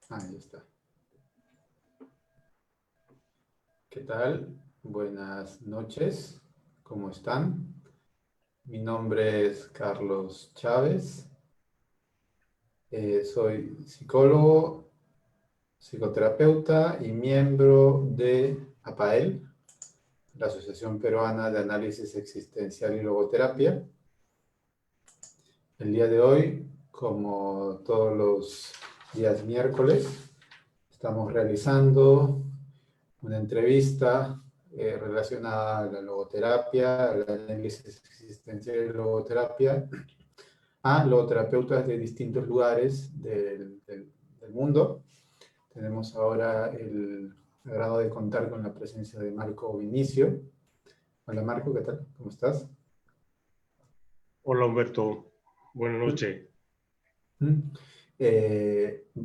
Ahí está. ¿Qué tal? Buenas noches. ¿Cómo están? Mi nombre es Carlos Chávez. Soy psicólogo, psicoterapeuta y miembro de APAEL, la Asociación Peruana de Análisis Existencial y Logoterapia. El día de hoy, como todos los días miércoles, estamos realizando una entrevista relacionada a la logoterapia, al análisis existencial y logoterapia, a logoterapeutas de distintos lugares del mundo. Tenemos ahora el agrado de contar con la presencia de Marco Vinicio. Hola Marco, ¿qué tal? ¿Cómo estás? Hola Humberto, buenas noches.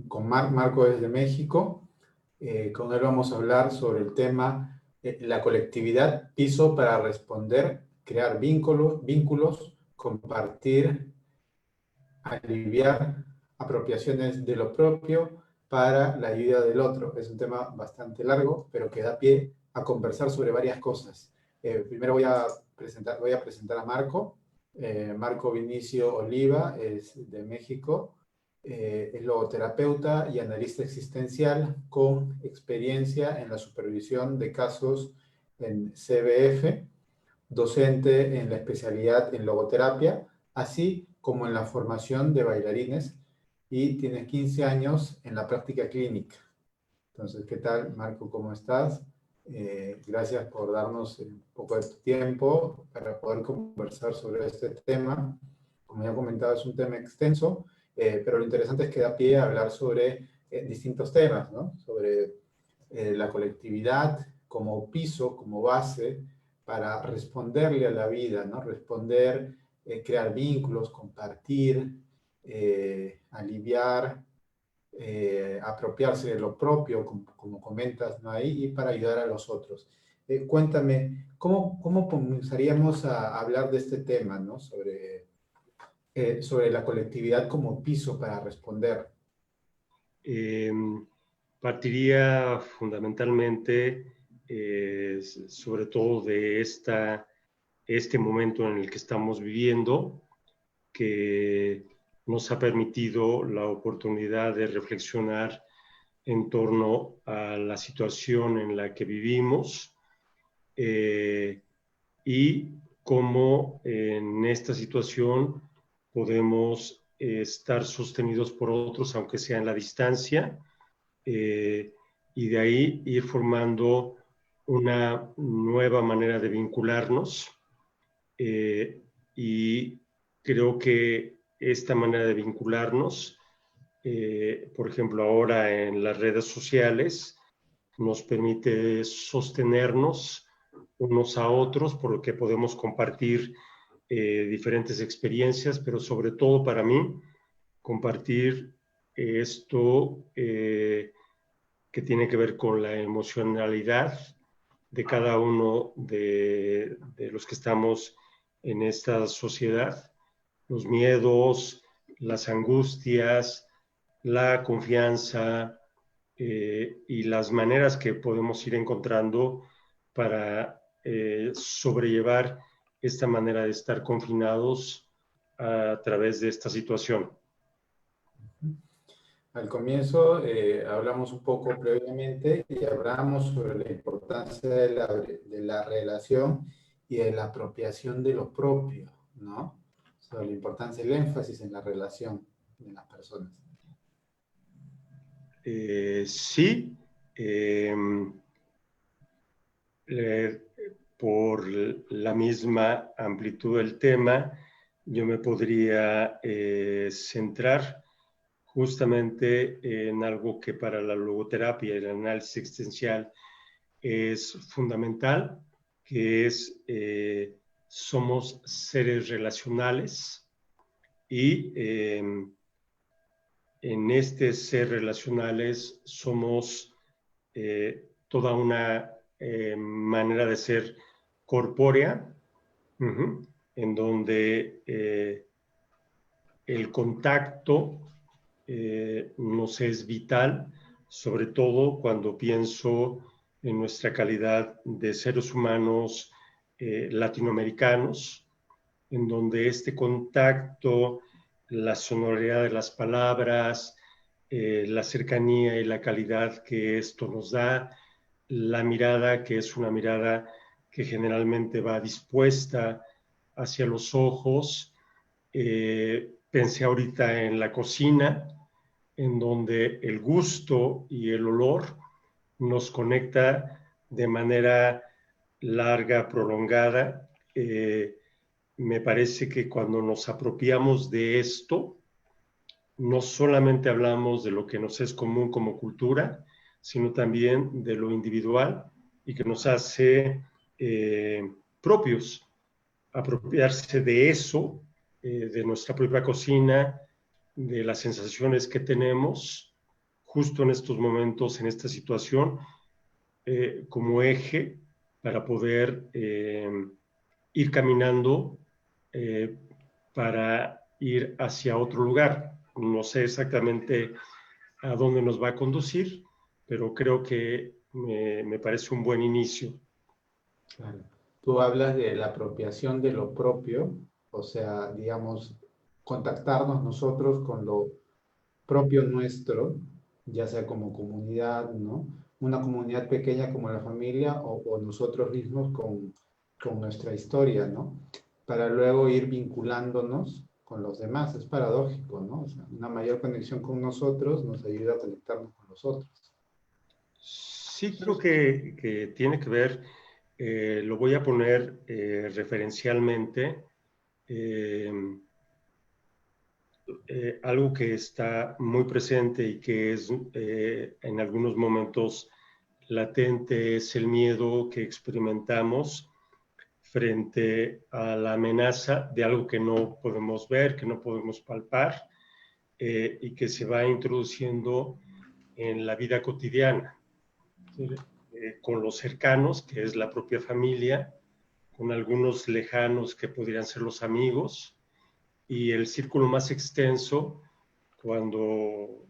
Con Marco desde México. Con él vamos a hablar sobre el tema la colectividad, piso para responder, crear vínculos, compartir, aliviar apropiaciones de lo propio para la ayuda del otro. Es un tema bastante largo, pero que da pie a conversar sobre varias cosas. Primero voy a presentar a Marco. Marco Vinicio Oliva es de México. Es logoterapeuta y analista existencial con experiencia en la supervisión de casos en CBF, docente en la especialidad en logoterapia, así como en la formación de bailarines, y tienes 15 años en la práctica clínica. Entonces, ¿qué tal, Marco? ¿Cómo estás? Gracias por darnos un poco de tu tiempo para poder conversar sobre este tema. Como ya comentaba, es un tema extenso, pero lo interesante es que da pie a hablar sobre distintos temas, ¿no? Sobre la colectividad como piso, como base para responderle a la vida, ¿no? Responder, crear vínculos, compartir, aliviar, apropiarse de lo propio, como comentas, ¿no? Ahí, y para ayudar a los otros. Cuéntame, ¿cómo comenzaríamos a hablar de este tema, ¿no? Sobre la colectividad como piso para responder. Eh, Partiría fundamentalmente, sobre todo de este momento en el que estamos viviendo, que nos ha permitido la oportunidad de reflexionar en torno a la situación en la que vivimos y cómo en esta situación podemos estar sostenidos por otros, aunque sea en la distancia, y de ahí ir formando una nueva manera de vincularnos. Y creo que esta manera de vincularnos, por ejemplo, ahora en las redes sociales, nos permite sostenernos unos a otros, por lo que podemos compartir diferentes experiencias, pero sobre todo para mí, compartir esto que tiene que ver con la emocionalidad de cada uno de los que estamos en esta sociedad, los miedos, las angustias, la confianza, y las maneras que podemos ir encontrando para sobrellevar esta manera de estar confinados a través de esta situación. Al comienzo hablamos un poco previamente y hablamos sobre la importancia de la relación y de la apropiación de lo propio, ¿no? Sobre la importancia, el énfasis en la relación de las personas. Sí, eh, eh, por la misma amplitud del tema, yo me podría centrar justamente en algo que para la logoterapia y el análisis existencial es fundamental, que es somos seres relacionales y en este ser relacionales somos toda una manera de ser corpórea, en donde el contacto nos es vital, sobre todo cuando pienso en nuestra calidad de seres humanos latinoamericanos, en donde este contacto, la sonoridad de las palabras, la cercanía y la calidad que esto nos da, la mirada, que es una mirada que generalmente va dispuesta hacia los ojos. Pensé ahorita en la cocina, en donde el gusto y el olor nos conecta de manera larga, prolongada. Me parece que cuando nos apropiamos de esto, no solamente hablamos de lo que nos es común como cultura, sino también de lo individual y que nos hace propios. Apropiarse de eso, de nuestra propia cocina, de las sensaciones que tenemos justo en estos momentos, en esta situación, como eje para poder ir caminando para ir hacia otro lugar. No sé exactamente a dónde nos va a conducir, pero creo que me parece un buen inicio. Claro. Tú hablas de la apropiación de lo propio, o sea, digamos, contactarnos nosotros con lo propio nuestro, ya sea como comunidad, ¿no? Una comunidad pequeña como la familia o nosotros mismos con nuestra historia, ¿no? Para luego ir vinculándonos con los demás. Es paradójico, ¿no? O sea, una mayor conexión con nosotros nos ayuda a conectarnos con los otros. Sí, creo que tiene que ver, lo voy a poner referencialmente, eh, algo que está muy presente y que es en algunos momentos latente es el miedo que experimentamos frente a la amenaza de algo que no podemos ver, que no podemos palpar y que se va introduciendo en la vida cotidiana, ¿sí? Con los cercanos, que es la propia familia, con algunos lejanos que podrían ser los amigos, y el círculo más extenso cuando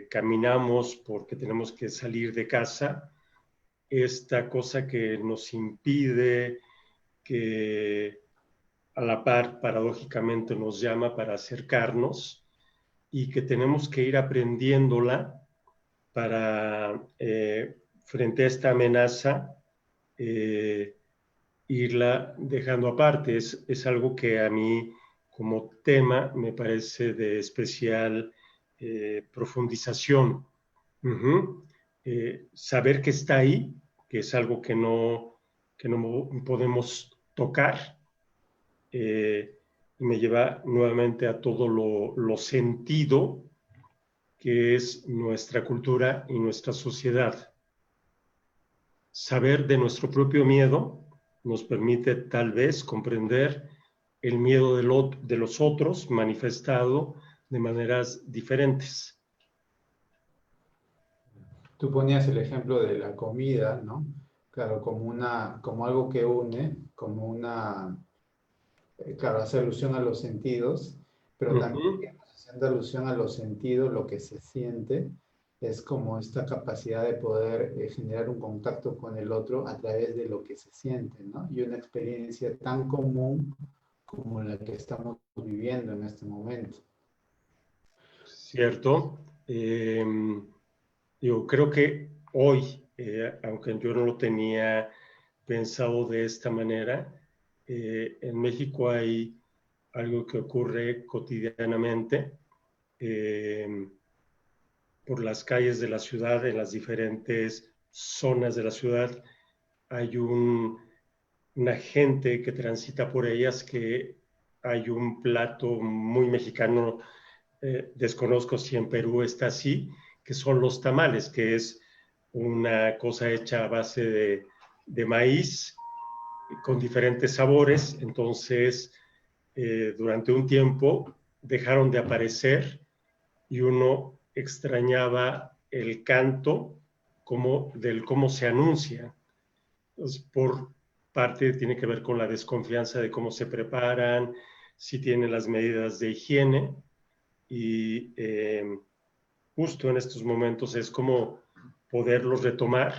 caminamos porque tenemos que salir de casa, esta cosa que nos impide, que a la par paradójicamente nos llama para acercarnos y que tenemos que ir aprendiéndola para, frente a esta amenaza, eh, irla dejando aparte. Es algo que a mí como tema me parece de especial profundización. Saber que está ahí, que es algo que no podemos tocar, y me lleva nuevamente a todo lo sentido que es nuestra cultura y nuestra sociedad. Saber de nuestro propio miedo nos permite tal vez comprender el miedo de los otros manifestado de maneras diferentes. Tú ponías el ejemplo de la comida, ¿no? Claro, como algo que une, como claro, hace alusión a los sentidos, pero también Uh-huh. haciendo alusión a los sentidos, lo que se siente es como esta capacidad de poder generar un contacto con el otro a través de lo que se siente, ¿no? Y una experiencia tan común como la que estamos viviendo en este momento. Cierto. Yo creo que hoy, aunque yo no lo tenía pensado de esta manera, en México hay algo que ocurre cotidianamente eh, por las calles de la ciudad, en las diferentes zonas de la ciudad. Hay una gente que transita por ellas, que hay un plato muy mexicano, desconozco si en Perú está así, que son los tamales, que es una cosa hecha a base de maíz con diferentes sabores. Entonces, durante un tiempo dejaron de aparecer y uno extrañaba el canto del cómo se anuncia. Entonces, por parte tiene que ver con la desconfianza de cómo se preparan, si tienen las medidas de higiene, y justo en estos momentos es como poderlos retomar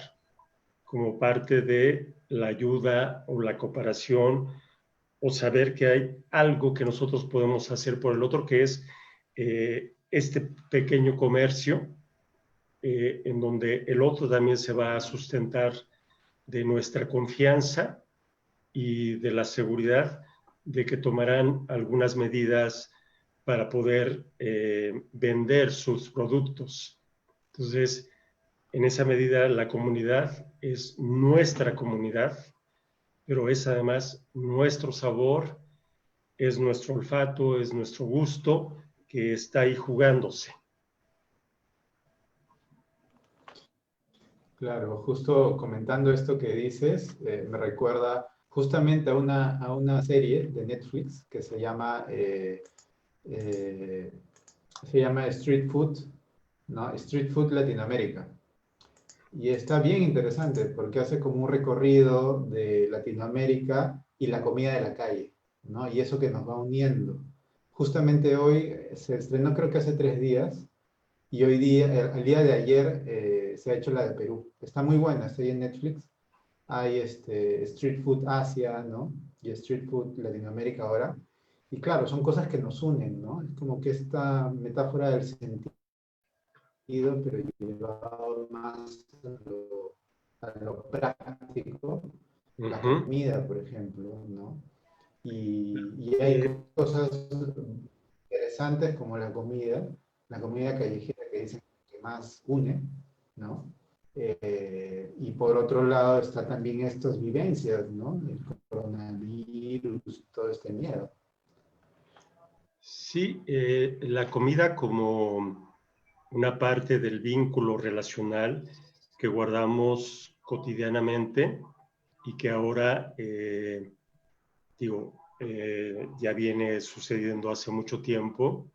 como parte de la ayuda o la cooperación, o saber que hay algo que nosotros podemos hacer por el otro, que es este pequeño comercio en donde el otro también se va a sustentar de nuestra confianza y de la seguridad de que tomarán algunas medidas para poder vender sus productos. Entonces, en esa medida, la comunidad es nuestra comunidad, pero es además nuestro sabor, es nuestro olfato, es nuestro gusto que está ahí jugándose. Claro, justo comentando esto que dices, me recuerda justamente a una serie de Netflix que eh, se llama Street Food, ¿no? Street Food Latinoamérica. Y está bien interesante porque hace como un recorrido de Latinoamérica y la comida de la calle, ¿no? Y eso que nos va uniendo. Justamente hoy se estrenó, creo que hace 3 días, y hoy día, el día de ayer, se ha hecho la de Perú. Está muy buena, está ahí en Netflix. Hay Street Food Asia, ¿no? Y Street Food Latinoamérica ahora. Y claro, son cosas que nos unen, ¿no? Es como que esta metáfora del sentido, pero llevado más a lo práctico, la Uh-huh. comida, por ejemplo, ¿no? Y hay cosas interesantes como la comida callejera que dicen que más une, ¿no? Y por otro lado está también estas vivencias, ¿no? El coronavirus, todo este miedo. Sí, la comida como una parte del vínculo relacional que guardamos cotidianamente y que ahora, ya viene sucediendo hace mucho tiempo.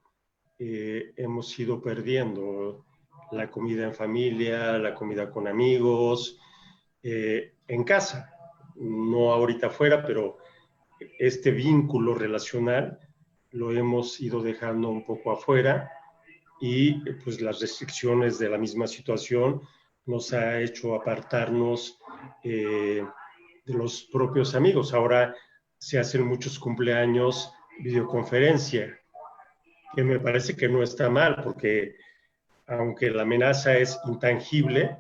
Hemos ido perdiendo la comida en familia, la comida con amigos, en casa, no ahorita afuera, pero este vínculo relacional lo hemos ido dejando un poco afuera y pues las restricciones de la misma situación nos ha hecho apartarnos de los propios amigos. Ahora se hacen muchos cumpleaños videoconferencia, que me parece que no está mal, porque aunque la amenaza es intangible,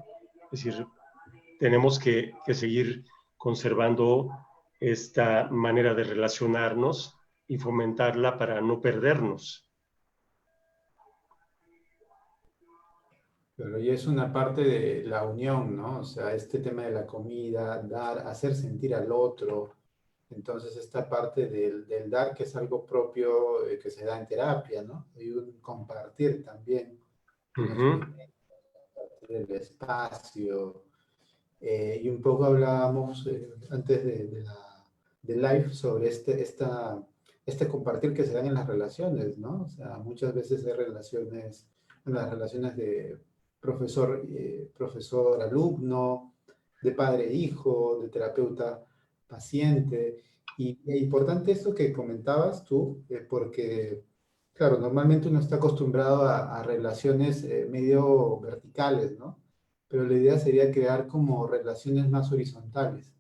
es decir, tenemos que seguir conservando esta manera de relacionarnos y fomentarla para no perdernos. Pero ya es una parte de la unión, ¿no? O sea, este tema de la comida, dar, hacer sentir al otro. Entonces, esta parte del dar, que es algo propio que se da en terapia, ¿no? Y un compartir también unos Uh-huh. alimentos, el espacio. Y un poco hablábamos antes de live sobre este compartir que se dan en las relaciones, ¿no? O sea, muchas veces hay relaciones, en las relaciones de profesor-alumno, de padre-hijo, de terapeuta-paciente. Y es importante esto que comentabas tú, porque, claro, normalmente uno está acostumbrado a relaciones medio verticales, ¿no? Pero la idea sería crear como relaciones más horizontales,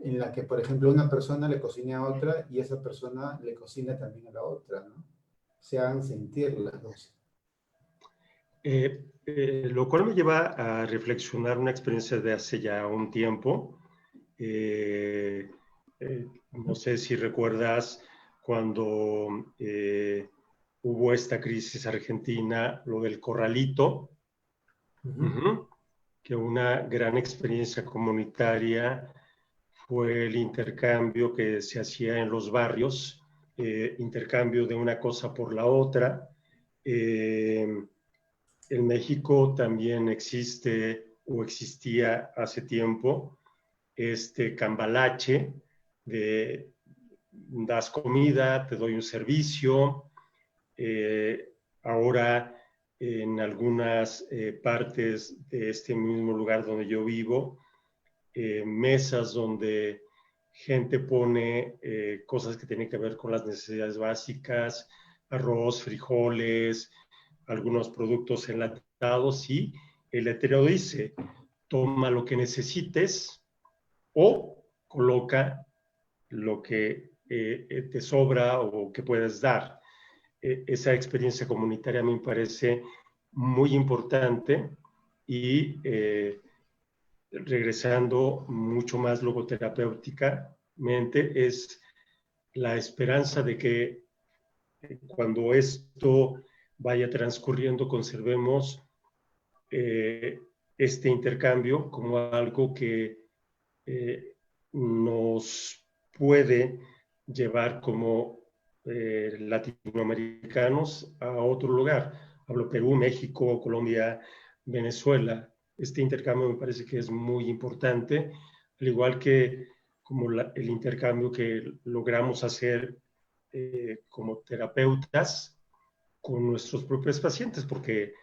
en la que, por ejemplo, una persona le cocine a otra y esa persona le cocina también a la otra, ¿no? Se hagan sentir las dos. Lo cual me lleva a reflexionar una experiencia de hace ya un tiempo. Eh, no sé si recuerdas cuando hubo esta crisis argentina, lo del corralito. Ujú. Uh-huh. Que una gran experiencia comunitaria fue el intercambio que se hacía en los barrios, intercambio de una cosa por la otra. Eh, en México también existe o existía hace tiempo este cambalache de das comida, te doy un servicio. Ahora en algunas partes de este mismo lugar donde yo vivo, mesas donde gente pone cosas que tienen que ver con las necesidades básicas, arroz, frijoles, algunos productos enlatados y el letrero dice, toma lo que necesites o coloca lo que te sobra o que puedes dar. Esa experiencia comunitaria me parece muy importante y regresando mucho más logoterapéuticamente es la esperanza de que cuando esto vaya transcurriendo conservemos este intercambio como algo que nos puede llevar como latinoamericanos a otro lugar. Hablo Perú, México, Colombia, Venezuela. Este intercambio me parece que es muy importante, al igual que como el intercambio que logramos hacer como terapeutas con nuestros propios pacientes, porque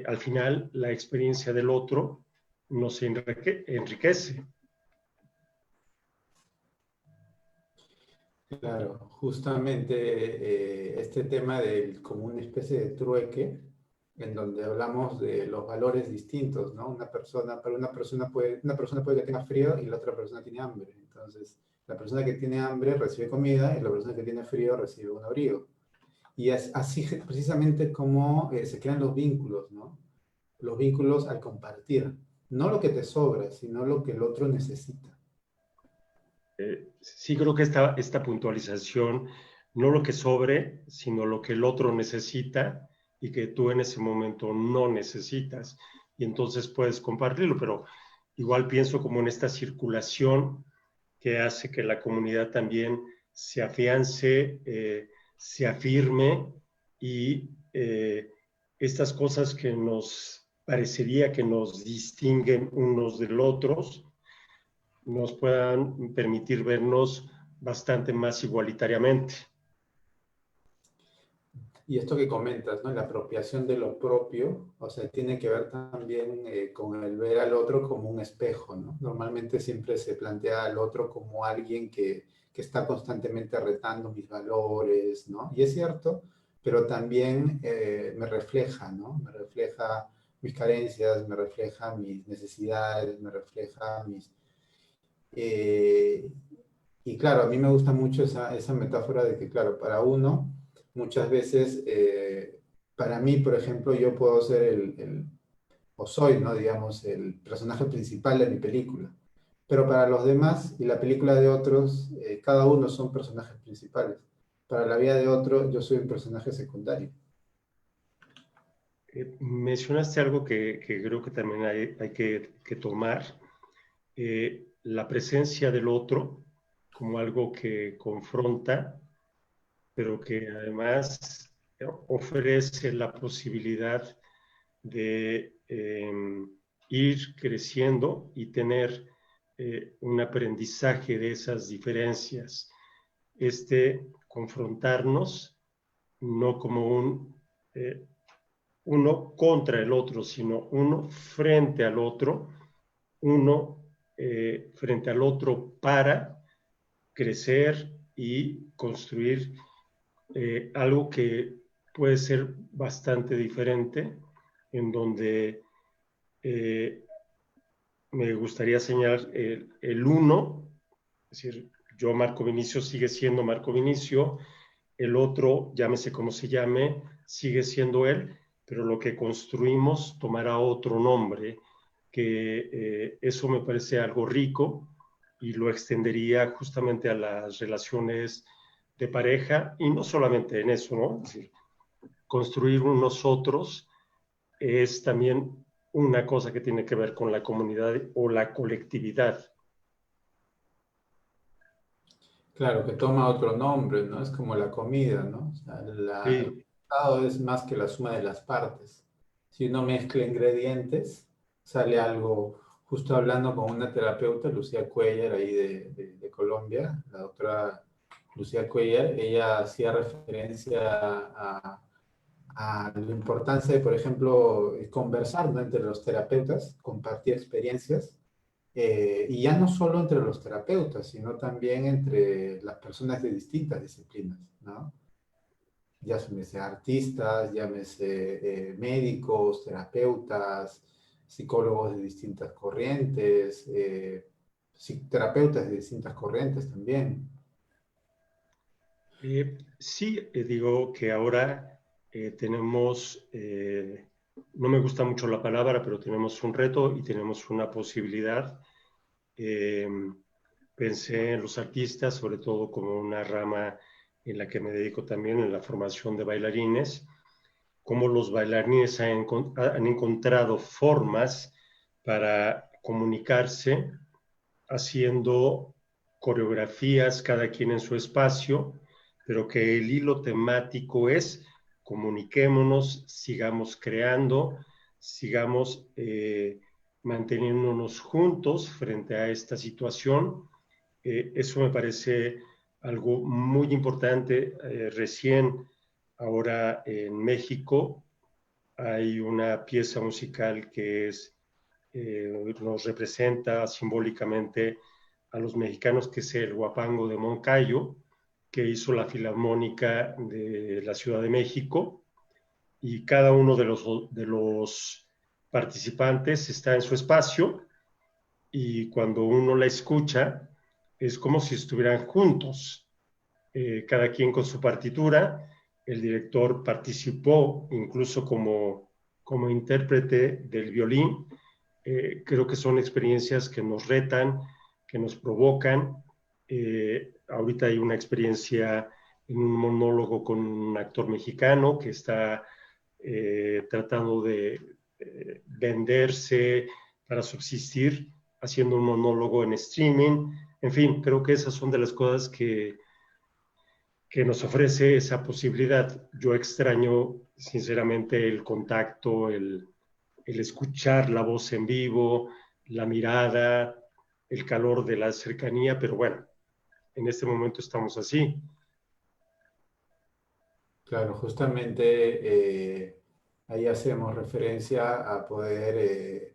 al final la experiencia del otro nos enriquece. Claro, justamente este tema del, como una especie de trueque, en donde hablamos de los valores distintos, ¿no? Para una persona puede que tenga frío y la otra persona tiene hambre. Entonces, la persona que tiene hambre recibe comida y la persona que tiene frío recibe un abrigo. Y es así precisamente como se crean los vínculos, ¿no? Los vínculos al compartir. No lo que te sobra, sino lo que el otro necesita. Sí creo que esta puntualización, no lo que sobre, sino lo que el otro necesita y que tú en ese momento no necesitas. Y entonces puedes compartirlo, pero igual pienso como en esta circulación que hace que la comunidad también se afiance, se afirme y estas cosas que nos parecería que nos distinguen unos de los otros, nos puedan permitir vernos bastante más igualitariamente. Y esto que comentas, ¿no? La apropiación de lo propio, o sea, tiene que ver también con el ver al otro como un espejo, ¿no? Normalmente siempre se plantea al otro como alguien que está constantemente retando mis valores, ¿no? Y es cierto, pero también me refleja, ¿no? Me refleja mis carencias, me refleja mis necesidades, me refleja mis... eh, y claro, a mí me gusta mucho esa metáfora de que, claro, para uno, muchas veces, para mí, por ejemplo, yo puedo ser o soy, ¿no? Digamos, el personaje principal de mi película. Pero para los demás y la película de otros, cada uno son personajes principales. Para la vida de otro, yo soy un personaje secundario. Mencionaste algo que creo que también hay que tomar, la presencia del otro como algo que confronta, pero que además ofrece la posibilidad de ir creciendo y tener un aprendizaje de esas diferencias. Confrontarnos no como uno contra el otro, sino uno frente al otro, uno frente al otro para crecer y construir algo que puede ser bastante diferente, en donde eh, me gustaría señalar el uno, es decir, yo Marco Vinicio sigue siendo Marco Vinicio, el otro, llámese como se llame, sigue siendo él, pero lo que construimos tomará otro nombre, que eso me parece algo rico y lo extendería justamente a las relaciones de pareja y no solamente en eso, ¿no? Es decir, construir un nosotros es también una cosa que tiene que ver con la comunidad o la colectividad. Claro, que toma otro nombre, ¿no? Es como la comida, ¿no? O sea, el Sí, resultado es más que la suma de las partes. Si uno mezcla ingredientes, sale algo, justo hablando con una terapeuta, Lucía Cuellar, ahí de Colombia, la doctora Lucía Cuellar, ella hacía referencia a la importancia de, por ejemplo, conversar, ¿no? Entre los terapeutas, compartir experiencias y ya no solo entre los terapeutas, sino también entre las personas de distintas disciplinas, ¿no? llámese artistas, llámese médicos, terapeutas, psicólogos de distintas corrientes, terapeutas de distintas corrientes también. Sí, digo que ahora tenemos, no me gusta mucho la palabra, pero tenemos un reto y tenemos una posibilidad. Eh, Pensé en los artistas, sobre todo como una rama en la que me dedico también, en la formación de bailarines, cómo los bailarines han encontrado formas para comunicarse haciendo coreografías, cada quien en su espacio, pero que el hilo temático es comuniquémonos, sigamos creando, sigamos manteniéndonos juntos frente a esta situación. Eso me parece algo muy importante. Recién, ahora en México, hay una pieza musical que nos representa simbólicamente a los mexicanos, que es el Huapango de Moncayo, que hizo la Filarmónica de la Ciudad de México, y cada uno de los participantes está en su espacio, y cuando uno la escucha es como si estuvieran juntos, cada quien con su partitura. El director participó incluso como intérprete del violín. Creo que son experiencias que nos retan, que nos provocan. Ahorita hay una experiencia en un monólogo con un actor mexicano que está tratando de venderse para subsistir, haciendo un monólogo en streaming. En fin, creo que esas son de las cosas que nos ofrece esa posibilidad. Yo extraño sinceramente el contacto, el escuchar la voz en vivo, la mirada, el calor de la cercanía, pero bueno, en este momento estamos así. Claro, justamente ahí hacemos referencia a poder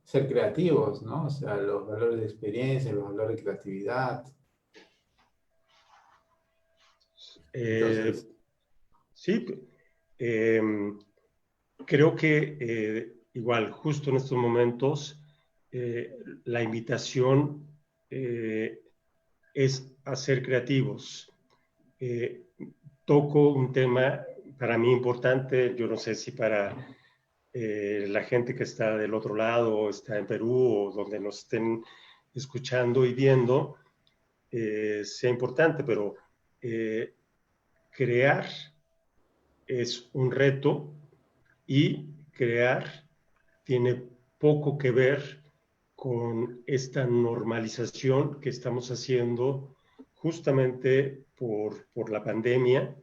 ser creativos, ¿no? O sea, los valores de experiencia, los valores de creatividad. Eh, Entonces, sí, eh, creo que igual, justo en estos momentos, la invitación es a ser creativos. Eh, Toco un tema para mí importante, yo no sé si para la gente que está del otro lado, o está en Perú, o donde nos estén escuchando y viendo, sea importante, pero eh, crear es un reto, y crear tiene poco que ver con esta normalización que estamos haciendo justamente por la pandemia.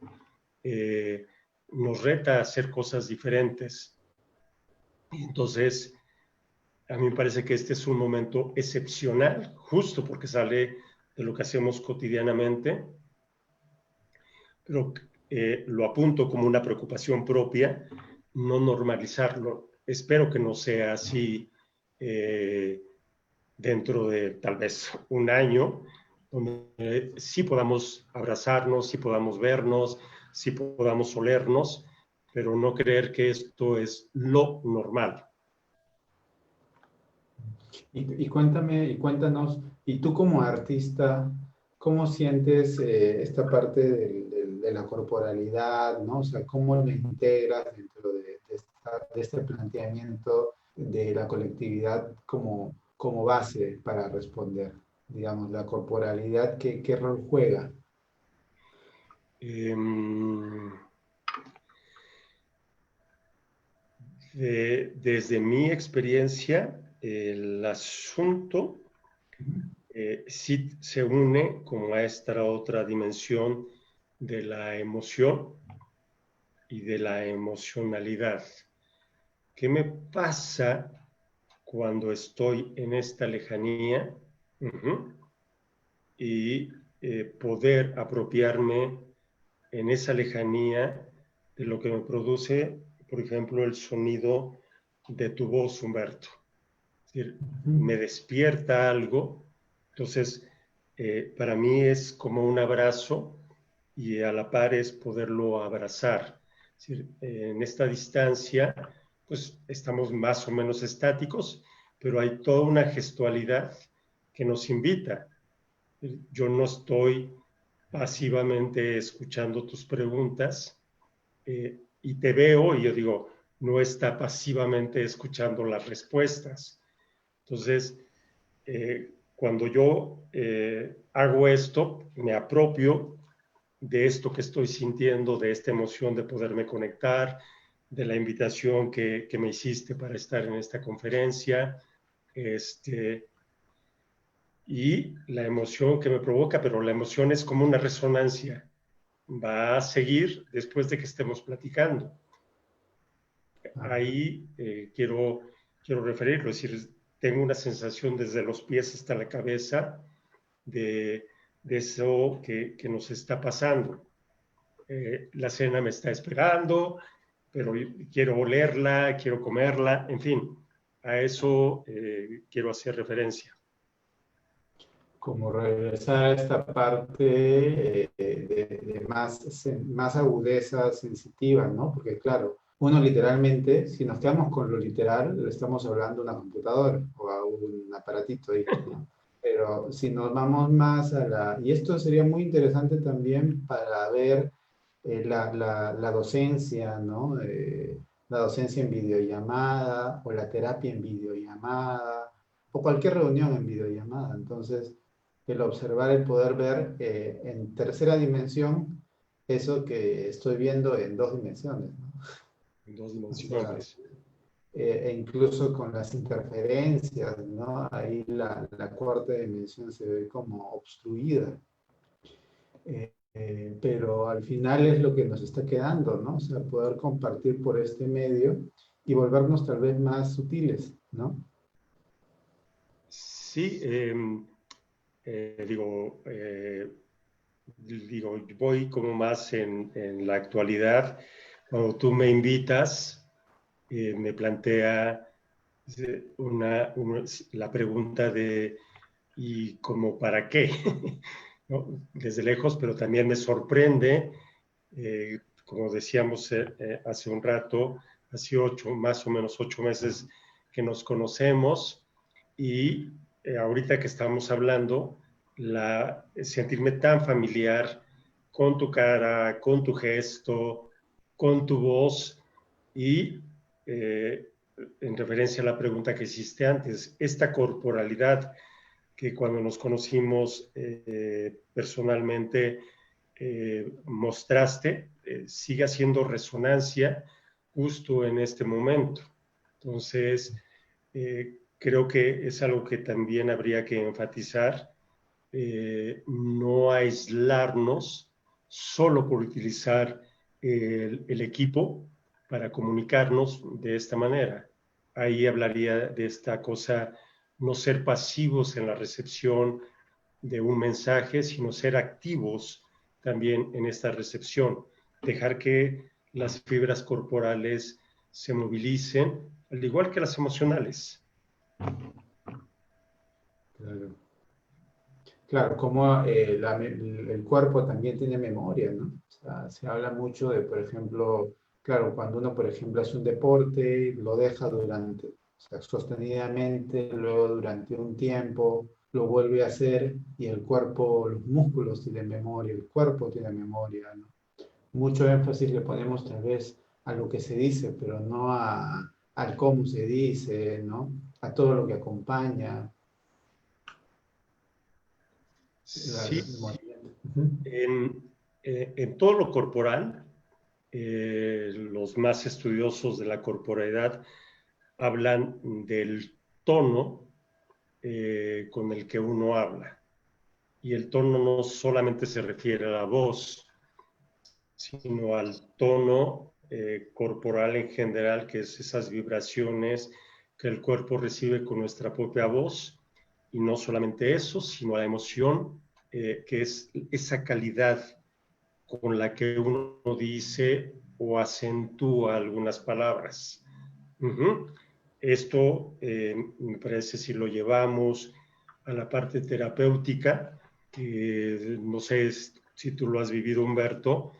eh, Nos reta a hacer cosas diferentes. Entonces, a mí me parece que este es un momento excepcional, justo porque sale de lo que hacemos cotidianamente, pero lo apunto como una preocupación propia, no normalizarlo. Espero que no sea así eh, dentro de tal vez un año, donde sí podamos abrazarnos, sí podamos vernos, sí podamos olernos, pero no creer que esto es lo normal. y cuéntame, y cuéntanos, y tú como artista, ¿cómo sientes esta parte de la corporalidad, ¿no? O sea, ¿cómo lo integras dentro de este planteamiento de la colectividad como base para responder? Digamos, la corporalidad, ¿qué rol juega? Eh, Desde mi experiencia, el asunto sí se une como a esta otra dimensión de la emoción y de la emocionalidad. ¿Qué me pasa cuando estoy en esta lejanía? Uh-huh. Y poder apropiarme en esa lejanía de lo que me produce, por ejemplo, el sonido de tu voz, Humberto. Es decir, me despierta algo. Entonces, para mí es como un abrazo y a la par es poderlo abrazar. Es decir, en esta distancia, pues estamos más o menos estáticos, pero hay toda una gestualidad que nos invita. Yo no estoy pasivamente escuchando tus preguntas y te veo y yo digo, no está pasivamente escuchando las respuestas. Entonces, cuando yo hago esto, me apropio de esto que estoy sintiendo, de esta emoción de poderme conectar, de la invitación que me hiciste para estar en esta conferencia, y la emoción que me provoca, pero la emoción es como una resonancia, va a seguir después de que estemos platicando. Ahí quiero referirlo, es decir, tengo una sensación desde los pies hasta la cabeza de eso que nos está pasando. La cena me está esperando, pero quiero olerla, quiero comerla, en fin, a eso quiero hacer referencia. Como regresar a esta parte de más agudeza sensitiva, ¿no? Porque claro, uno literalmente, si nos quedamos con lo literal, le estamos hablando a una computadora o a un aparatito ahí, ¿no? Pero si nos vamos más a la... Y esto sería muy interesante también para ver la docencia, ¿no? La docencia en videollamada o la terapia en videollamada o cualquier reunión en videollamada. Entonces, el observar, el poder ver en tercera dimensión eso que estoy viendo en dos dimensiones, ¿no? En dos O sea, dimensiones. e incluso con las interferencias, ¿no? Ahí la cuarta dimensión se ve como obstruida. Pero al final es lo que nos está quedando, ¿no? O sea, poder compartir por este medio y volvernos tal vez más sutiles, ¿no? Sí, voy como más en la actualidad. Cuando tú me invitas, me plantea la pregunta de ¿y como para qué? ¿No? Desde lejos, pero también me sorprende, como decíamos hace un rato, hace más o menos 8 meses que nos conocemos y ahorita que estamos hablando, sentirme tan familiar con tu cara, con tu gesto, con tu voz y eh, en referencia a la pregunta que hiciste antes, esta corporalidad que cuando nos conocimos personalmente mostraste, sigue haciendo resonancia justo en este momento. Entonces, creo que es algo que también habría que enfatizar, no aislarnos solo por utilizar el equipo para comunicarnos de esta manera. Ahí hablaría de esta cosa, no ser pasivos en la recepción de un mensaje, sino ser activos también en esta recepción, dejar que las fibras corporales se movilicen, al igual que las emocionales. Claro. Claro, como el cuerpo también tiene memoria, ¿no? O sea, se habla mucho de, por ejemplo, claro, cuando uno, por ejemplo, hace un deporte, lo deja durante, o sea, sostenidamente, luego durante un tiempo, lo vuelve a hacer y el cuerpo, los músculos tienen memoria, el cuerpo tiene memoria, ¿no? Mucho énfasis le ponemos tal vez a lo que se dice, pero no al cómo se dice, ¿no? A todo lo que acompaña Sí, el movimiento. Ujú. en todo lo corporal, los más estudiosos de la corporalidad hablan del tono con el que uno habla. Y el tono no solamente se refiere a la voz, sino al tono corporal en general, que es esas vibraciones que el cuerpo recibe con nuestra propia voz. Y no solamente eso, sino la emoción, que es esa calidad con la que uno dice o acentúa algunas palabras. Uh-huh. Esto me parece si lo llevamos a la parte terapéutica, que no sé si tú lo has vivido, Humberto,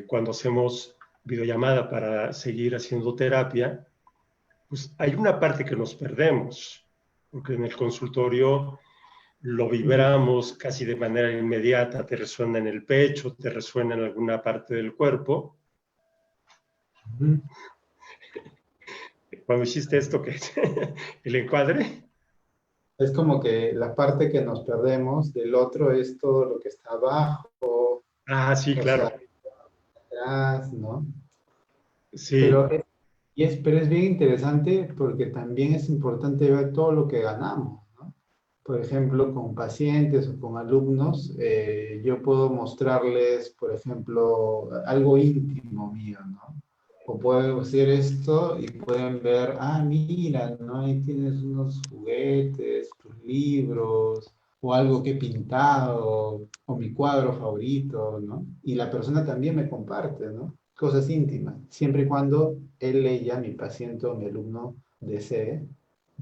cuando hacemos videollamada para seguir haciendo terapia, pues hay una parte que nos perdemos, porque en el consultorio lo vibramos casi de manera inmediata, te resuena en el pecho, te resuena en alguna parte del cuerpo. Cuando hiciste esto, ¿qué es? ¿El encuadre? Es como que la parte que nos perdemos del otro es todo lo que está abajo, Ah, sí, o claro. sea, atrás, ¿no? Sí, Pero pero es bien interesante porque también es importante ver todo lo que ganamos, ¿no? Por ejemplo, con pacientes o con alumnos, yo puedo mostrarles, por ejemplo, algo íntimo mío, ¿no? O puedo hacer esto y pueden ver, ah, mira, ¿no? Ahí tienes unos juguetes, tus libros, o algo que he pintado, o mi cuadro favorito, ¿no? Y la persona también me comparte, ¿no? Cosas íntimas, siempre y cuando él, ella, mi paciente o mi alumno desee,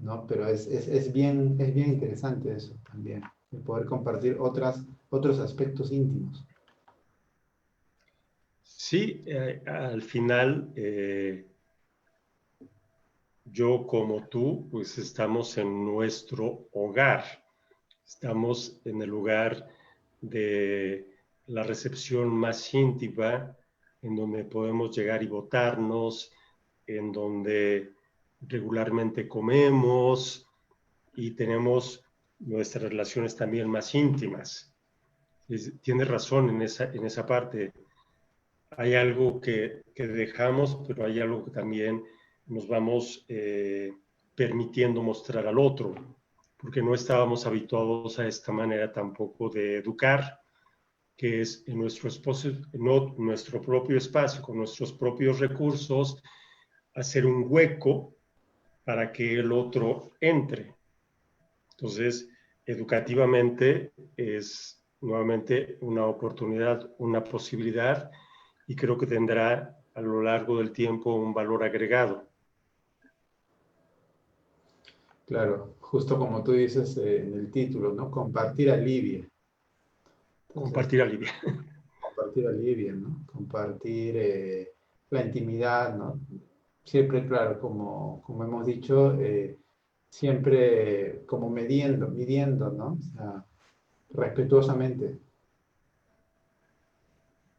¿no? Pero es bien interesante eso también, el poder compartir otros aspectos íntimos. sí, al final yo como tú, pues estamos en nuestro hogar, estamos en el lugar de la recepción más íntima, en donde podemos llegar y botarnos, en donde regularmente comemos y tenemos nuestras relaciones también más íntimas. Tienes razón en esa parte. Hay algo que dejamos, pero hay algo que también nos vamos permitiendo mostrar al otro, porque no estábamos habituados a esta manera tampoco de educar, que es en nuestro espacio, en nuestro propio espacio, con nuestros propios recursos, hacer un hueco para que el otro entre. Entonces, educativamente es nuevamente una oportunidad, una posibilidad, y creo que tendrá a lo largo del tiempo un valor agregado. Claro, justo como tú dices en el título, ¿no? Compartir alivia. Entonces, Compartir alivia. compartir alivia, ¿no? Compartir la intimidad, ¿no? Siempre, claro, como hemos dicho, siempre como midiendo, ¿no? O sea, respetuosamente.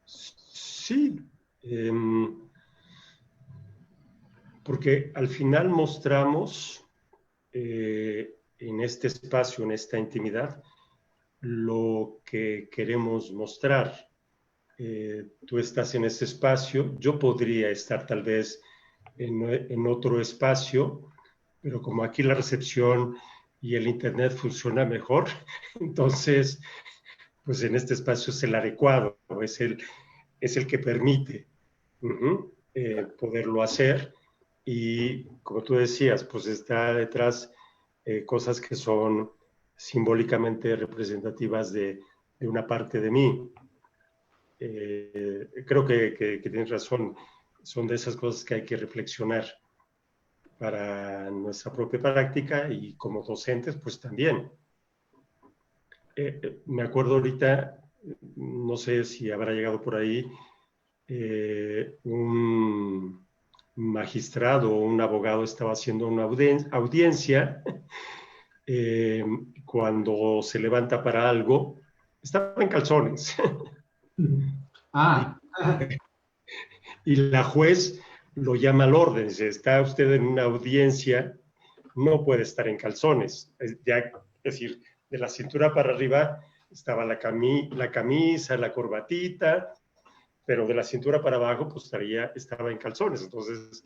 Sí, eh, porque al final mostramos en este espacio, en esta intimidad, lo que queremos mostrar. Tú estás en ese espacio, yo podría estar tal vez en otro espacio, pero como aquí la recepción y el internet funciona mejor, entonces, pues en este espacio es el adecuado, es el que permite poderlo hacer. Y como tú decías, pues está detrás cosas que son simbólicamente representativas de una parte de mí. Creo que tienes razón, son de esas cosas que hay que reflexionar para nuestra propia práctica y como docentes, pues también. Me acuerdo ahorita, no sé si habrá llegado por ahí, un magistrado o un abogado estaba haciendo una audiencia eh, cuando se levanta para algo, estaba en calzones y, Ah, y la juez lo llama al orden, dice, está usted en una audiencia, no puede estar en calzones. Es decir, de la cintura para arriba estaba la camisa, la corbatita, pero de la cintura para abajo pues estaba en calzones. Entonces,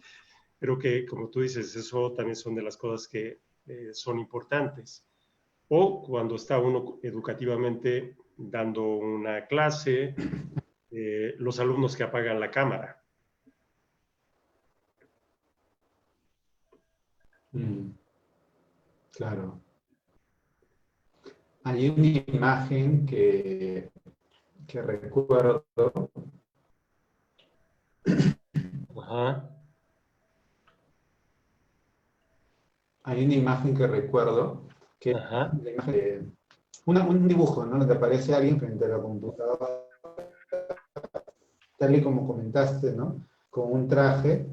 creo que, como tú dices, eso también son de las cosas que son importantes. O cuando está uno educativamente dando una clase, los alumnos que apagan la cámara. claro. Hay una imagen que recuerdo, Ajá, hay una imagen que recuerdo, que es ajá, la imagen un dibujo, ¿no? Donde aparece alguien frente a la computadora, tal y como comentaste, ¿no? Con un traje,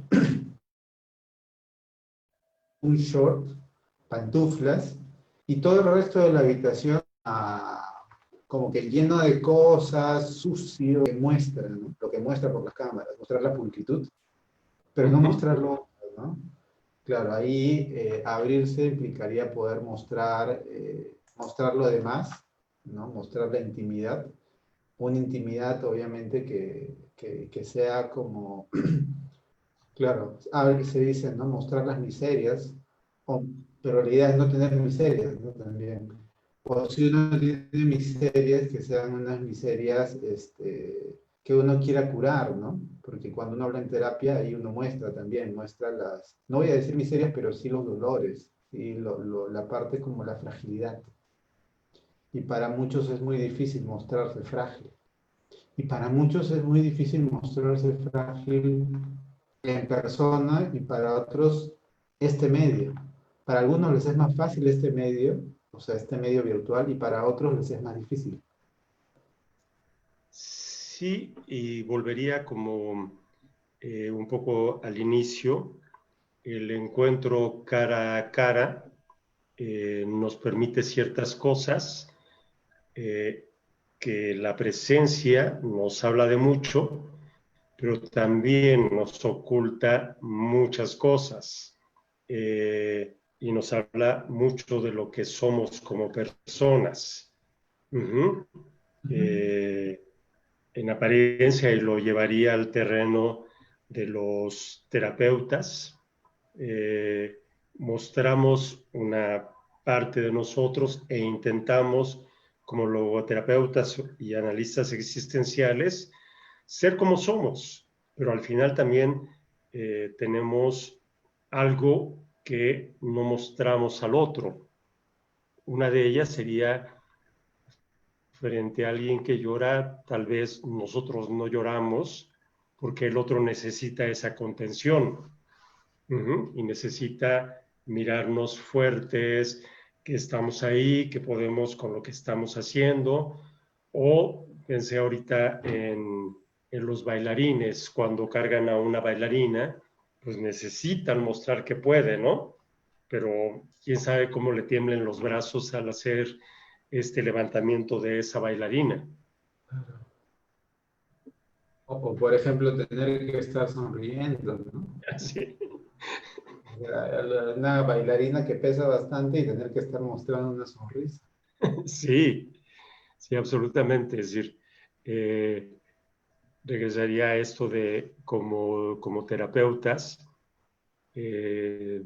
un short, pantuflas, y todo el resto de la habitación como que lleno de cosas, sucio, que muestra, ¿no? Lo que muestra por las cámaras, mostrar la pulcritud, pero no Ujú. mostrarlo, ¿no? Claro, ahí abrirse implicaría poder mostrar lo demás, ¿no? Mostrar la intimidad, una intimidad obviamente que sea como, claro, se dice, ¿no? Mostrar las miserias, o- pero la idea es no tener miserias, ¿no? También. O si uno tiene miserias, que sean unas miserias que uno quiera curar, ¿no? Porque cuando uno habla en terapia, ahí uno muestra también, muestra no voy a decir miserias, pero sí los dolores, ¿sí? La parte como la fragilidad. Y para muchos es muy difícil mostrarse frágil. Y para muchos es muy difícil mostrarse frágil en persona y para otros este medio. Para algunos les es más fácil este medio, o sea, este medio virtual, y para otros les es más difícil. Sí, y volvería como un poco al inicio. El encuentro cara a cara nos permite ciertas cosas eh, que la presencia nos habla de mucho, pero también nos oculta muchas cosas y nos habla mucho de lo que somos como personas. Uh-huh. Eh, en apariencia, y lo llevaría al terreno de los terapeutas, eh, mostramos una parte de nosotros e intentamos, como logoterapeutas y analistas existenciales, ser como somos, pero al final también tenemos algo que no mostramos al otro. Una de ellas sería frente a alguien que llora, tal vez nosotros no lloramos porque el otro necesita esa contención. Y necesita mirarnos fuertes, que estamos ahí, que podemos con lo que estamos haciendo. O pensé ahorita en los bailarines, cuando cargan a una bailarina, pues necesitan mostrar que puede, ¿no? Pero quién sabe cómo le tiemblen los brazos al hacer este levantamiento de esa bailarina. Por ejemplo, tener que estar sonriendo, ¿no? Así. Una bailarina que pesa bastante y tener que estar mostrando una sonrisa. Sí, sí, absolutamente. Es decir, regresaría a esto de como terapeutas, eh,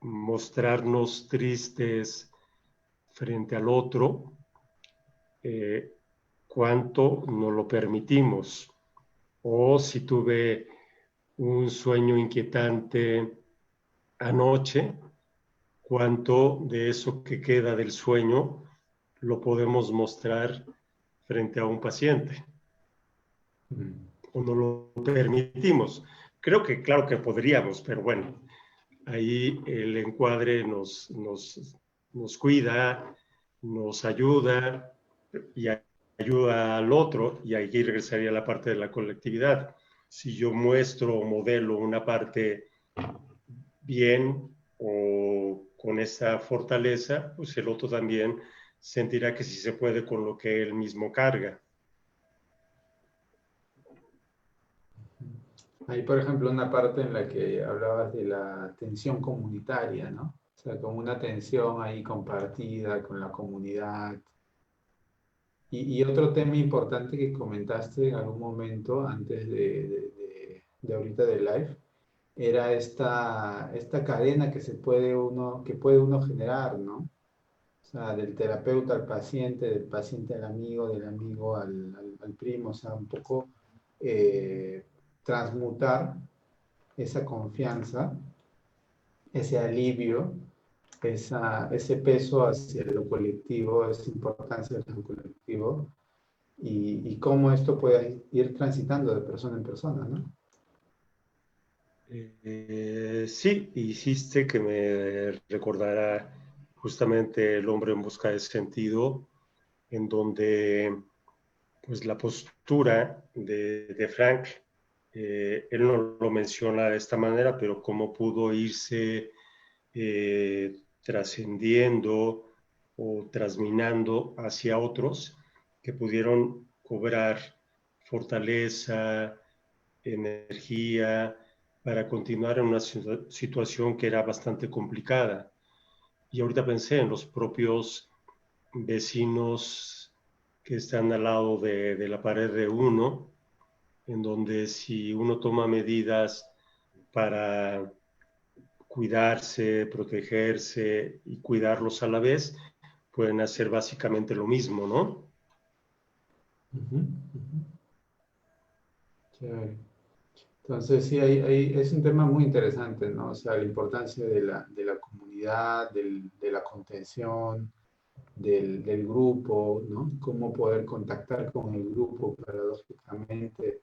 mostrarnos tristes frente al otro, eh, cuánto nos lo permitimos. O si tuve un sueño inquietante anoche, cuánto de eso que queda del sueño lo podemos mostrar frente a un paciente Mm. o no lo permitimos. Creo que claro que podríamos, pero bueno, ahí el encuadre nos cuida, nos ayuda y ayuda al otro, y aquí regresaría a la parte de la colectividad. Si yo muestro o modelo una parte bien o con esa fortaleza, pues el otro también sentirá que sí se puede con lo que él mismo carga. Hay, por ejemplo, una parte en la que hablabas de la atención comunitaria, ¿no? O sea, como una atención ahí compartida con la comunidad. Y otro tema importante que comentaste en algún momento antes de ahorita del live, era esta cadena que puede uno generar, ¿no? O sea, del terapeuta al paciente, del paciente al amigo, del amigo al primo, o sea, un poco eh, transmutar esa confianza, ese alivio, ese peso hacia lo colectivo, esa importancia hacia lo colectivo, cómo esto puede ir transitando de persona en persona, ¿no? Sí, hiciste que me recordara justamente El hombre en busca de sentido, en donde pues la postura de Frank, él no lo menciona de esta manera, pero cómo pudo irse trascendiendo o trasminando hacia otros que pudieron cobrar fortaleza, energía, para continuar en una situación que era bastante complicada. Y ahorita pensé en los propios vecinos que están al lado de la pared de uno, en donde si uno toma medidas para cuidarse, protegerse y cuidarlos a la vez, pueden hacer básicamente lo mismo, ¿no? Ujú, ujú. Chévere. Entonces, sí, es un tema muy interesante, ¿no? O sea, la importancia de la comunidad, de la contención, del grupo, ¿no? Cómo poder contactar con el grupo, paradójicamente,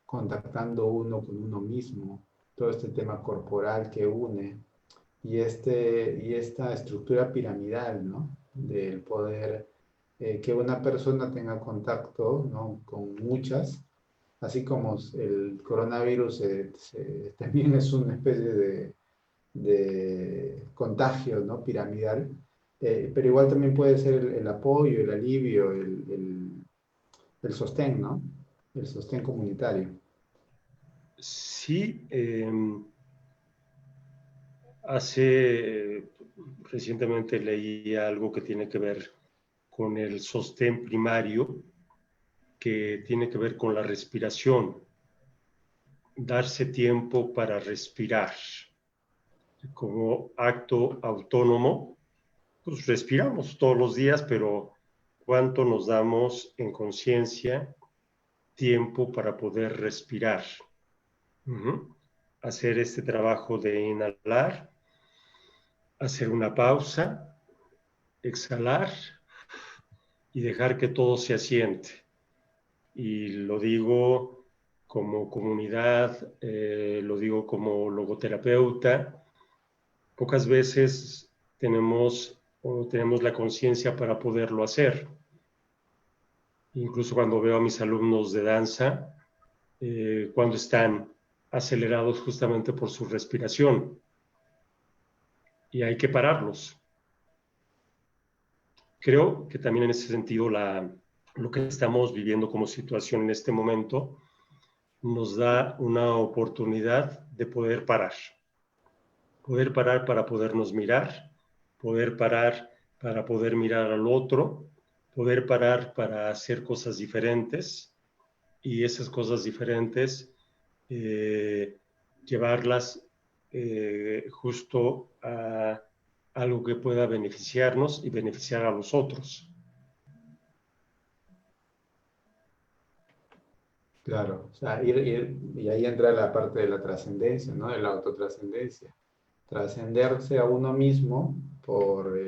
contactando uno con uno mismo, todo este tema corporal que une y esta estructura piramidal, ¿no? Del poder que una persona tenga contacto, ¿no? Con muchas, así como el coronavirus también es una especie de contagio, ¿no? Piramidal, pero igual también puede ser el apoyo, el alivio, el sostén, ¿no? El sostén comunitario. Sí, recientemente leí algo que tiene que ver con el sostén primario, que tiene que ver con la respiración, darse tiempo para respirar como acto autónomo. Pues respiramos todos los días, pero ¿cuánto nos damos en conciencia tiempo para poder respirar? Uh-huh. Hacer este trabajo de inhalar, hacer una pausa, exhalar y dejar que todo se asiente. Y lo digo como comunidad, lo digo como logoterapeuta. Pocas veces tenemos la conciencia para poderlo hacer. Incluso cuando veo a mis alumnos de danza, cuando están acelerados justamente por su respiración, y hay que pararlos. Creo que también en ese sentido lo que estamos viviendo como situación en este momento nos da una oportunidad de poder parar para podernos mirar, poder parar para poder mirar al otro, poder parar para hacer cosas diferentes y esas cosas diferentes llevarlas justo a algo que pueda beneficiarnos y beneficiar a los otros. Claro, o sea, y ahí entra la parte de la trascendencia, ¿no? De la autotrascendencia. Trascenderse a uno mismo por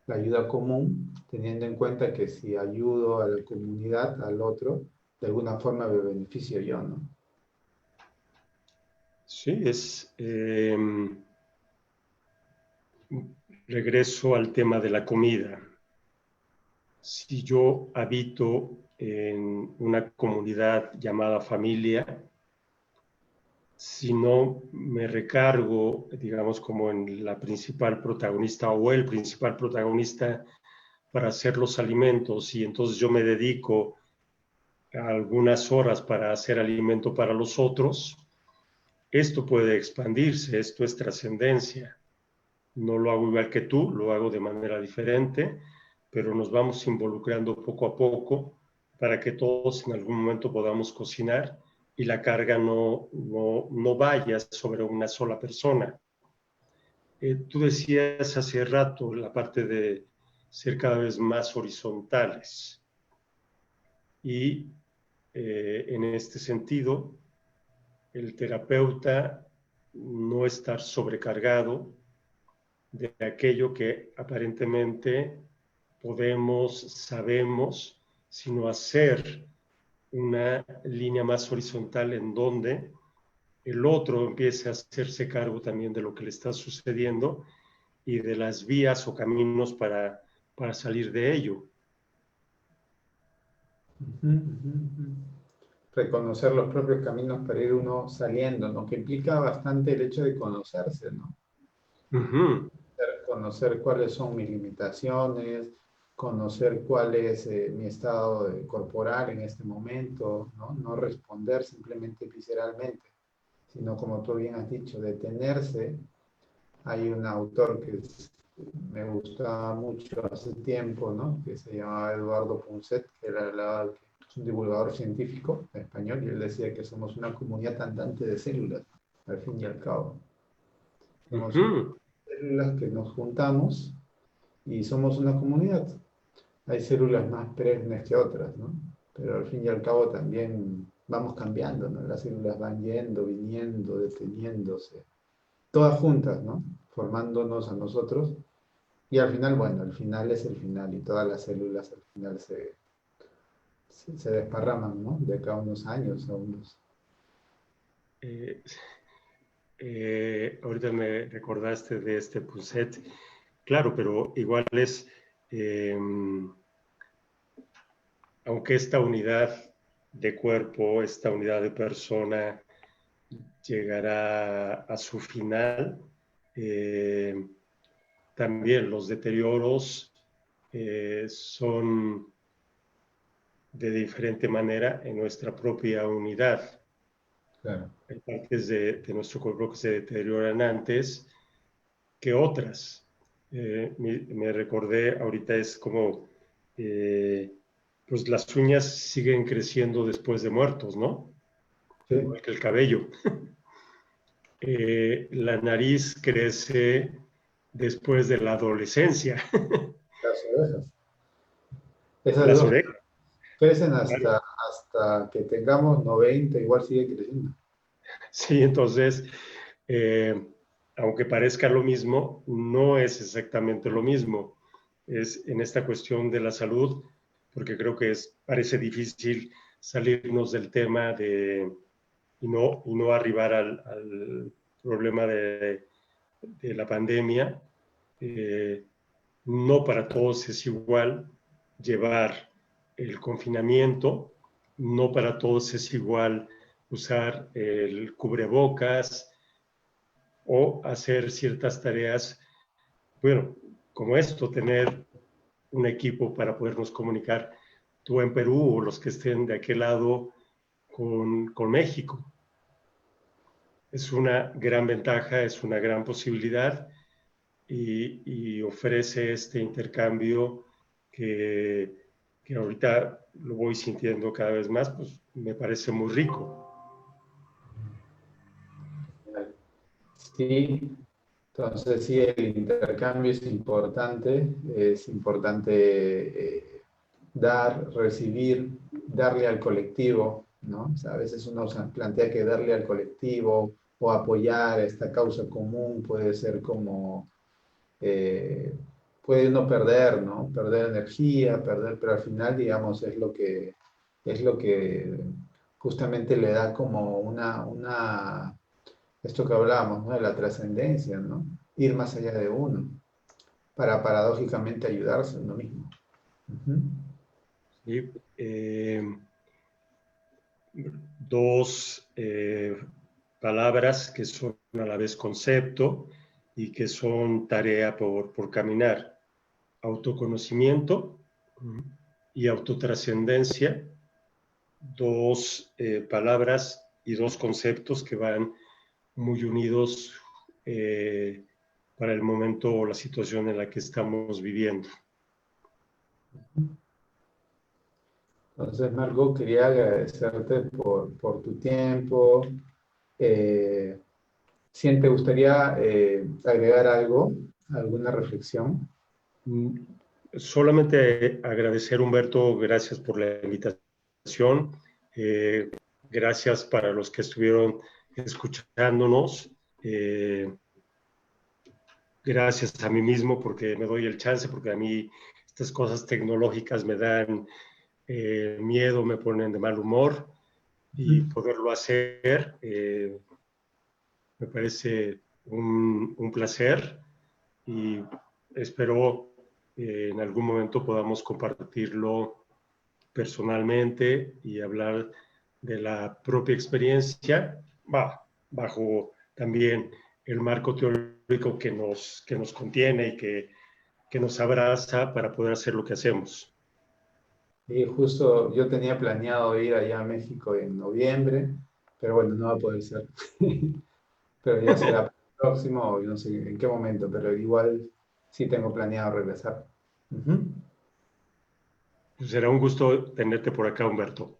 la ayuda común, teniendo en cuenta que si ayudo a la comunidad, al otro, de alguna forma me beneficio yo, ¿no? Sí, regreso al tema de la comida. Si yo habito en una comunidad llamada familia, si no me recargo, digamos, como en la principal protagonista o el principal protagonista para hacer los alimentos y entonces yo me dedico a algunas horas para hacer alimento para los otros, esto puede expandirse, esto es trascendencia. No lo hago igual que tú, lo hago de manera diferente, pero nos vamos involucrando poco a poco para que todos en algún momento podamos cocinar y la carga no vaya sobre una sola persona. Tú decías hace rato la parte de ser cada vez más horizontales y en este sentido, el terapeuta no estar sobrecargado de aquello que aparentemente podemos, sabemos, sino hacer una línea más horizontal en donde el otro empiece a hacerse cargo también de lo que le está sucediendo y de las vías o caminos para salir de ello. Ujú, ujú, ujú. Reconocer los propios caminos para ir uno saliendo, ¿no? Que implica bastante el hecho de conocerse, ¿no? Ujú. Conocer cuáles son mis limitaciones, conocer cuál es mi estado corporal en este momento, ¿no? No responder simplemente visceralmente, sino como tú bien has dicho, detenerse. Hay un autor me gustaba mucho hace tiempo, ¿no? Que se llamaba Eduardo Punset, que es un divulgador científico español, y él decía que somos una comunidad andante de células, al fin y al cabo. Somos Ujú. células que nos juntamos y somos una comunidad. Hay células más perennes que otras, ¿no? Pero al fin y al cabo también vamos cambiando, ¿no? Las células van yendo, viniendo, deteniéndose, todas juntas, ¿no? Formándonos a nosotros. Y al final, bueno, el final es el final y todas las células al final se desparraman, ¿no? De acá a unos años, a unos... Eh, Ahorita me recordaste de este Punset, claro, pero igual es, eh, aunque esta unidad de cuerpo, esta unidad de persona llegará a su final, eh, también los deterioros son de diferente manera en nuestra propia unidad. Claro. Hay partes de nuestro cuerpo que se deterioran antes que otras. Me recordé, ahorita es como, eh, pues las uñas siguen creciendo después de muertos, ¿no? Sí, Igual que el cabello. La nariz crece después de la adolescencia. las orejas. Esas Las dos orejas, crecen claro. hasta que tengamos 90, igual sigue creciendo. Sí, entonces, eh, aunque parezca lo mismo, no es exactamente lo mismo. Es en esta cuestión de la salud, porque creo que parece difícil salirnos del tema y no arribar al problema de la pandemia. Eh, no para todos es igual llevar el confinamiento, no para todos es igual usar el cubrebocas o hacer ciertas tareas, bueno, como esto, tener un equipo para podernos comunicar, tú en Perú o los que estén de aquel lado con México. Es una gran ventaja, es una gran posibilidad y ofrece este intercambio que, que ahorita lo voy sintiendo cada vez más, pues me parece muy rico. Sí, entonces sí, el intercambio es importante dar, recibir, darle al colectivo, ¿no? O sea, a veces uno se plantea que darle al colectivo o apoyar esta causa común puede ser como, eh, puede uno perder, ¿no? Perder energía, perder, pero al final, digamos, es lo que justamente le da como esto que hablábamos, ¿no? De la trascendencia, ¿no? Ir más allá de uno, para paradójicamente ayudarse a uno mismo. Ujú. ¿Sí? Dos palabras que son a la vez concepto y que son tarea por caminar. Autoconocimiento y autotrascendencia, dos palabras y dos conceptos que van muy unidos para el momento o la situación en la que estamos viviendo. Entonces, Marco, quería agradecerte por tu tiempo. Eh, si te gustaría agregar algo, alguna reflexión. Solamente agradecer, Humberto, gracias por la invitación. Eh, Gracias para los que estuvieron escuchándonos. Gracias a mí mismo porque me doy el chance, porque a mí estas cosas tecnológicas me dan miedo, me ponen de mal humor y poderlo hacer me parece un placer y espero en algún momento podamos compartirlo personalmente y hablar de la propia experiencia, bajo también el marco teórico que nos contiene y que nos abraza para poder hacer lo que hacemos. Y justo yo tenía planeado ir allá a México en noviembre, pero bueno, no va a poder ser. Pero ya será próximo, no sé en qué momento, pero igual sí tengo planeado regresar. Ujú. Pues será un gusto tenerte por acá, Humberto.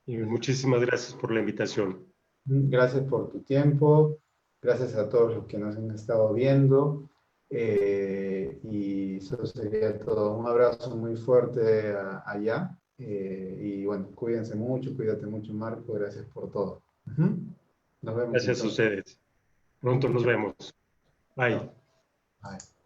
Y muchísimas gracias por la invitación. Gracias por tu tiempo, gracias a todos los que nos han estado viendo. Y eso sería todo. Un abrazo muy fuerte allá. Y bueno, cuídense mucho, cuídate mucho, Marco. Gracias por todo. Ujú. Nos vemos Gracias a entonces. ustedes. Pronto nos vemos. Bye. Chao. Bye.